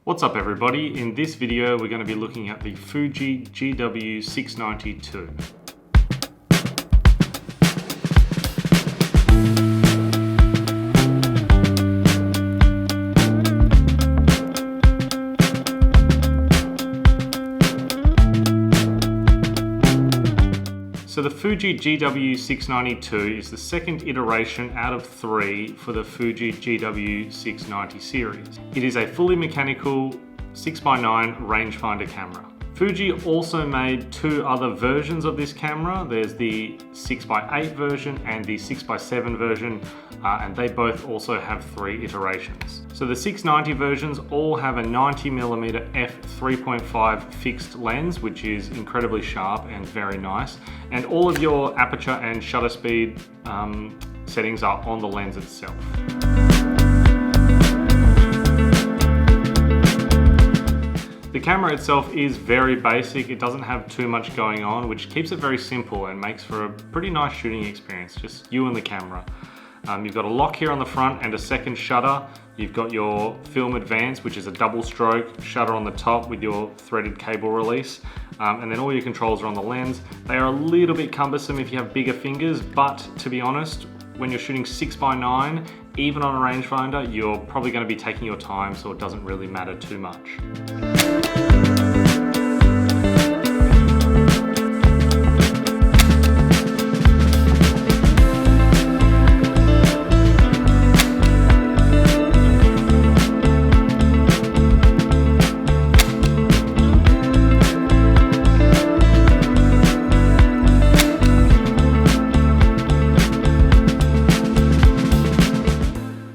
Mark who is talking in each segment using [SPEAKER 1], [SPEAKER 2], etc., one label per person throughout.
[SPEAKER 1] What's up everybody? In this video we're going to be looking at the Fuji GW690ii. So the Fuji GW690ii is the second iteration out of 3 for the Fuji GW690 series. It is a fully mechanical 6x9 rangefinder camera. Fuji also made 2 other versions of this camera. There's the 6x8 version and the 6x7 version, and they both also have 3 iterations. So the 690 versions all have a 90mm f3.5 fixed lens, which is incredibly sharp and very nice. And all of your aperture and shutter speed settings are on the lens itself. The camera itself is very basic. It doesn't have too much going on, which keeps it very simple and makes for a pretty nice shooting experience, just you and the camera. You've got a lock here on the front and a second shutter. You've got your film advance, which is a double stroke shutter on the top with your threaded cable release. And then all your controls are on the lens. They are a little bit cumbersome if you have bigger fingers, but to be honest, when you're shooting 6x9, even on a rangefinder, you're probably going to be taking your time, so it doesn't really matter too much.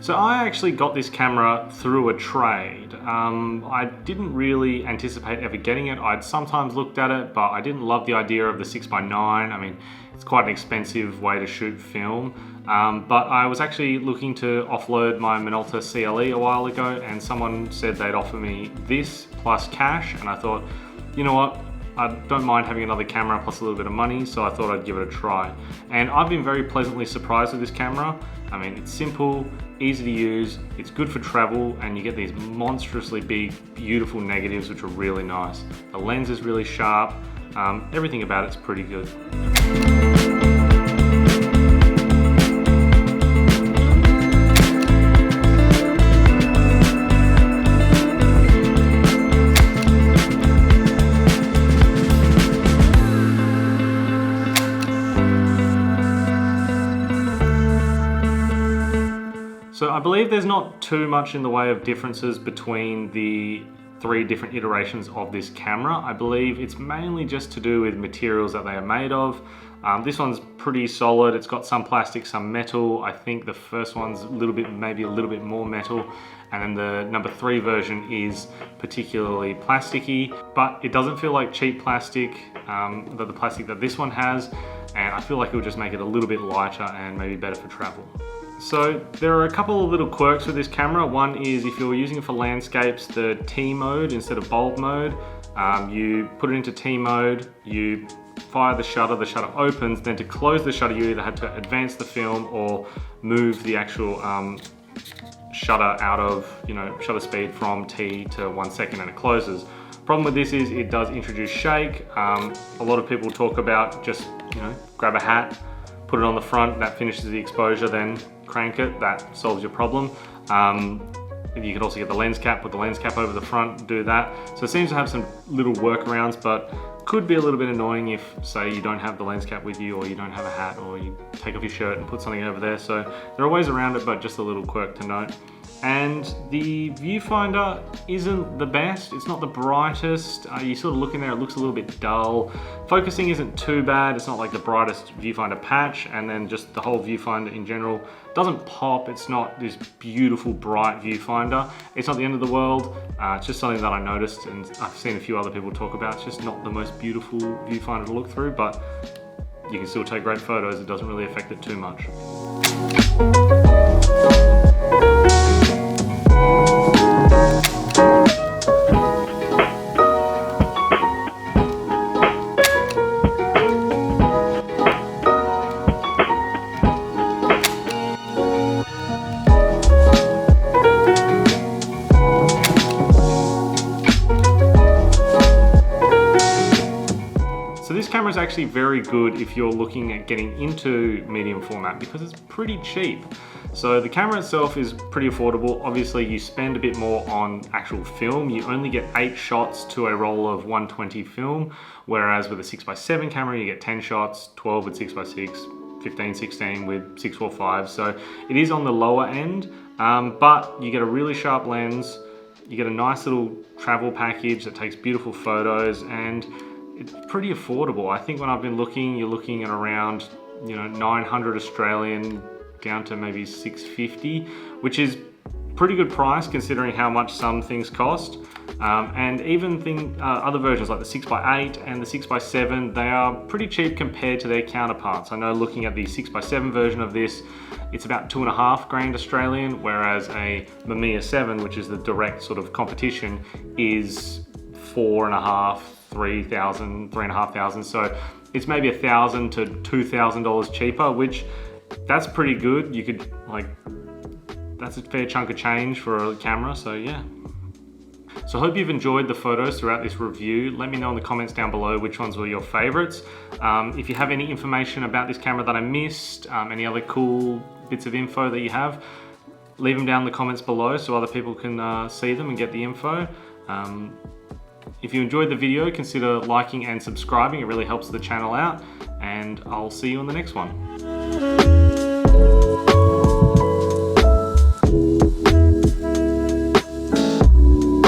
[SPEAKER 1] So I actually got this camera through a trade. I didn't really anticipate ever getting it. I'd sometimes looked at it, but I didn't love the idea of the 6x9. I mean, it's quite an expensive way to shoot film. But I was actually looking to offload my Minolta CLE a while ago, and someone said they'd offer me this plus cash, and I thought, you know what? I don't mind having another camera plus a little bit of money, so I thought I'd give it a try. And I've been very pleasantly surprised with this camera. I mean, it's simple, easy to use, it's good for travel, and you get these monstrously big, beautiful negatives, which are really nice. The lens is really sharp, everything about it's pretty good. So I believe there's not too much in the way of differences between the 3 different iterations of this camera. I believe it's mainly just to do with materials that they are made of. This one's pretty solid. It's got some plastic, some metal. I think the first one's maybe a little bit more metal. And then the number 3 version is particularly plasticky, but it doesn't feel like cheap plastic, the plastic that this one has. And I feel like it would just make it a little bit lighter and maybe better for travel. So there are a couple of little quirks with this camera. One is if you're using it for landscapes, the T mode instead of bulb mode, you put it into T mode, you fire the shutter opens, then to close the shutter you either had to advance the film or move the actual shutter out of, shutter speed from T to 1 second and it closes. Problem with this is it does introduce shake. A lot of people talk about just, grab a hat, put it on the front, that finishes the exposure, then crank it, that solves your problem. You can also get the lens cap, put the lens cap over the front, do that. So it seems to have some little workarounds, but could be a little bit annoying if, say, you don't have the lens cap with you, or you don't have a hat, or you take off your shirt and put something over there. So there are ways around it, but just a little quirk to note. And the viewfinder isn't the best, it's not the brightest. You sort of look in there, it looks a little bit dull. Focusing isn't too bad, it's not like the brightest viewfinder patch, and then just the whole viewfinder in general doesn't pop. It's not this beautiful bright viewfinder. It's not the end of the world, it's just something that I noticed and I've seen a few other people talk about. It's just not the most beautiful viewfinder to look through, but you can still take great photos. It doesn't really affect it too much. this camera is actually very good if you're looking at getting into medium format because it's pretty cheap. So the camera itself is pretty affordable. Obviously you spend a bit more on actual film. You only get 8 shots to a roll of 120 film, whereas with a 6x7 camera you get 10 shots, 12 with 6x6, 15, 16 with 645. So it is on the lower end, but you get a really sharp lens, you get a nice little travel package that takes beautiful photos, and it's pretty affordable. I think when I've been looking, you're looking at around 900 Australian down to maybe 650, which is pretty good price considering how much some things cost. And even other versions like the 6x8 and the 6x7, they are pretty cheap compared to their counterparts. I know looking at the 6x7 version of this, it's about 2.5 grand Australian, whereas a Mamiya 7, which is the direct sort of competition, is 4.5, 3,000, 3,500. So it's maybe $1,000 to $2,000 cheaper, which that's pretty good. You could that's a fair chunk of change for a camera, so yeah. So I hope you've enjoyed the photos throughout this review. Let me know in the comments down below which ones were your favorites. If you have any information about this camera that I missed, any other cool bits of info that you have, leave them down in the comments below so other people can see them and get the info. If you enjoyed the video, consider liking and subscribing. It really helps the channel out, and I'll see you on the next one.